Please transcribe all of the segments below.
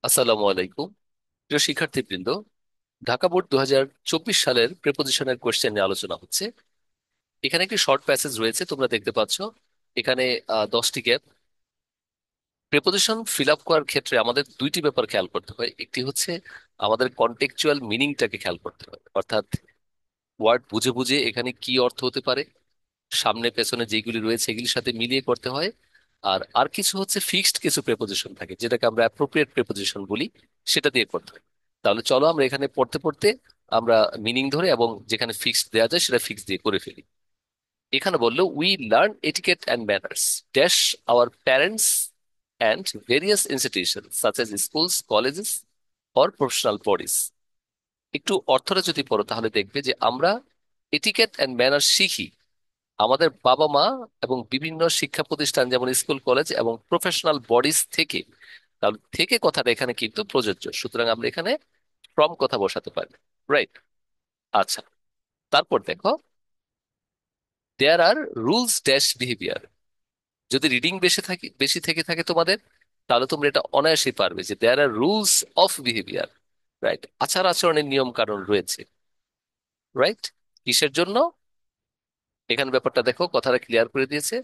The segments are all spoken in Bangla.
আসসালামু আলাইকুম। প্রিয় শিক্ষার্থীবৃন্দ, ঢাকা বোর্ড 2024 সালের প্রেপোজিশনের কোশ্চেন নিয়ে আলোচনা হচ্ছে। এখানে একটি শর্ট প্যাসেজ রয়েছে, তোমরা দেখতে পাচ্ছ। এখানে 10টি গ্যাপ। প্রেপোজিশন ফিল আপ করার ক্ষেত্রে আমাদের দুইটি ব্যাপার খেয়াল করতে হয়। একটি হচ্ছে আমাদের কন্টেক্সচুয়াল মিনিংটাকে খেয়াল করতে হয়, অর্থাৎ ওয়ার্ড বুঝে বুঝে এখানে কি অর্থ হতে পারে, সামনে পেছনে যেগুলি রয়েছে এগুলির সাথে মিলিয়ে করতে হয়। আর আর কিছু হচ্ছে ফিক্সড কিছু প্রেপোজিশন থাকে, যেটাকে আমরা অ্যাপ্রোপ্রিয়েট প্রেপোজিশন বলি, সেটা দিয়ে করতে হয়। তাহলে চলো আমরা এখানে পড়তে পড়তে আমরা মিনিং ধরে এবং যেখানে ফিক্সড দেওয়া যায় সেটা ফিক্স দিয়ে করে ফেলি। এখানে বললো we learn etiquette and manners dash our parents and various institution such as schools, colleges or professional bodies. একটু অর্থটা যদি পড়ো তাহলে দেখবে যে আমরা এটিকেট অ্যান্ড ম্যানার্স শিখি আমাদের বাবা মা এবং বিভিন্ন শিক্ষা প্রতিষ্ঠান যেমন স্কুল, কলেজ এবং প্রফেশনাল বডিজ থেকে। তাহলে থেকে কথাটা এখানে কিন্তু প্রযোজ্য, সুতরাং আমরা এখানে ফ্রম কথা বসাতে পারি। রাইট। আচ্ছা, তারপর দেখো, দেয়ার আর রুলস ড্যাশ বিহেভিয়ার। যদি রিডিং বেশি থেকে থাকে তোমাদের, তাহলে তোমরা এটা অনায়াসেই পারবে যে দেয়ার আর রুলস অফ বিহেভিয়ার। রাইট, আচার আচরণের নিয়ম কানুন রয়েছে। রাইট। কিসের জন্য? এখানে ব্যাপারটা দেখো, কথাটা ক্লিয়ার করে দিয়েছে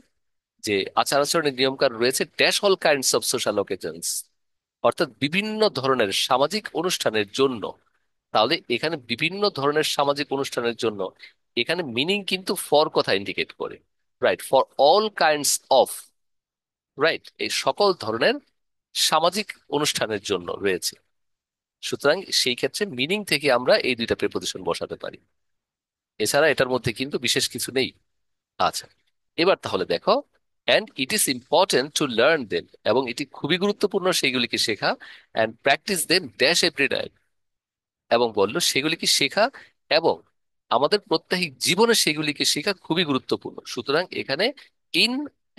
যে আচার আচরণের নিয়ম কানুন রয়েছে dash all kinds of social occasions, অর্থাৎ বিভিন্ন ধরনের সামাজিক অনুষ্ঠানের জন্য। তাহলে এখানে বিভিন্ন ধরনের সামাজিক অনুষ্ঠানের জন্য, এখানে মিনিং কিন্তু ফর কথা ইন্ডিকেট করে। Right, for all kinds of. Right, এই সকল ধরনের সামাজিক অনুষ্ঠানের জন্য রয়েছে। সুতরাং সেই ক্ষেত্রে মিনিং থেকে আমরা এই দুইটা প্রিপোজিশন বসাতে পারি। এছাড়া এটার মধ্যে কিন্তু বিশেষ কিছু নেই। আচ্ছা, এবার তাহলে দেখো, and it is important to learn them, এবং এটি খুবই গুরুত্বপূর্ণ সেগুলিকে শেখা, and practice them dash every day, এবং বললো সেগুলিকে শেখা এবং আমাদের প্রত্যেক জীবনে সেগুলিকে শেখা খুবই গুরুত্বপূর্ণ। সুতরাং এখানে ইন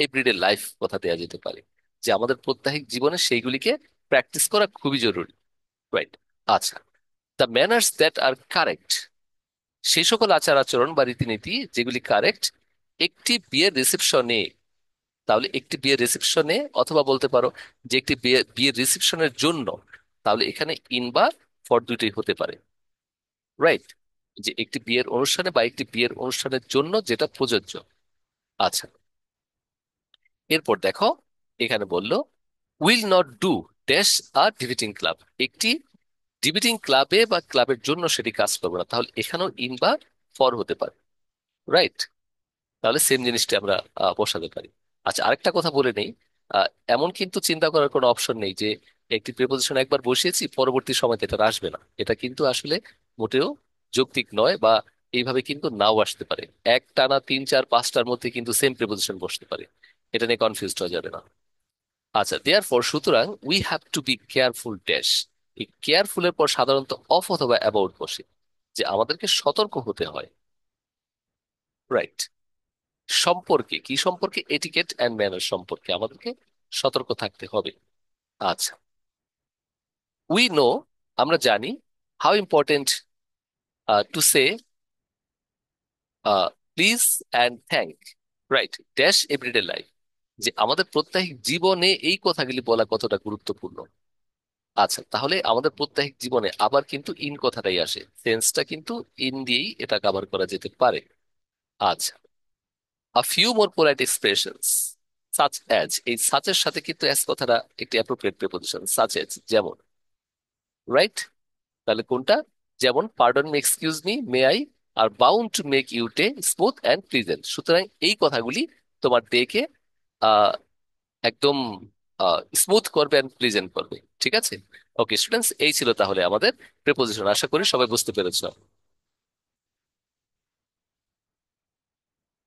এভরিডে লাইফ কথা দেওয়া যেতে পারে যে আমাদের প্রত্যেক জীবনে সেইগুলিকে প্র্যাকটিস করা খুবই জরুরি। রাইট। আচ্ছা, the manners that are correct, সেই সকল আচার আচরণ বা রীতিনীতি যেগুলি কারেক্ট একটি বিয়ের রিসেপশনে। তাহলে একটি বিয়ের রিসেপশনে, অথবা বলতে পারো যে একটি বিয়ের রিসেপশনের জন্য। তাহলে এখানে ইন বা ফর দুইটাই হতে পারে। রাইট, যে একটি বিয়ের অনুষ্ঠানে বা একটি বিয়ের অনুষ্ঠানের জন্য যেটা প্রযোজ্য। আচ্ছা, এরপর দেখো, এখানে বলল will not do dash or debating club, একটি ডিবেটিং ক্লাবে বা ক্লাবের জন্য সেটি কাজ করবে না। তাহলে এখানেও ইন বা ফর হতে পারে। রাইট, তাহলে সেম জিনিসটা আমরা বসাতে পারি। আচ্ছা, আরেকটা কথা বলে নেই, আহ, এমন কিন্তু চিন্তা করার কোনো অপশন নেই যে একটি প্রিপোজিশন একবার বসিয়েছি পরবর্তী সময়তে এটা আর আসবে না। এটা কিন্তু আসলে মোটেও যৌক্তিক নয়, বা এইভাবে কিন্তু নাও আসতে পারে। এক টানা 3 4 5টার মধ্যে কিন্তু সেম প্রিপোজিশন বসতে পারে। এটা নিয়ে কনফিউজ হয়ে যাবে না। আচ্ছা, দেয়ার ফর সুতরাং we have to be careful dash. এই কেয়ারফুল এর পর সাধারণত অফ অথবা অ্যাবাউট বসে, যে আমাদেরকে সতর্ক হতে হয়। রাইট, সম্পর্কে কি সম্পর্কে? এটিকেট অ্যান্ড ম্যানার সম্পর্কে আমাদেরকে সতর্ক থাকতে হবে। আচ্ছা, উই নো, আমরা জানি, how important to say please and thank, right, dash everyday life, যে আমাদের প্রত্যেক জীবনে এই কথাগুলি বলা কতটা গুরুত্বপূর্ণ। আচ্ছা, তাহলে আমাদের প্রত্যেক জীবনে আবার কিন্তু ইন কথাটাই আসে, সেন্সটা কিন্তু ইন দিয়েই এটা কভার করা যেতে পারে। আচ্ছা, a few more polite expressions such as, এই সাচ এর সাথে কিন্তু অ্যাজ কথাটা একটি অ্যাপ্রোপ্রিয়েট প্রিপোজিশন, সাচ অ্যাজ যেমন। রাইট, তাহলে কোনটা? যেমন pardon me, excuse me, may I, are bound to make you day smooth and pleasant. সুতরাং এই কথাগুলি তোমার ডেকে আহ একদম স্মুথ করবে অ্যান্ড প্লিজেন্ট করবে। ঠিক আছে। ওকে স্টুডেন্টস, এই ছিল তাহলে আমাদের প্রিপোজিশন। আশা করি সবাই বুঝতে পেরেছো।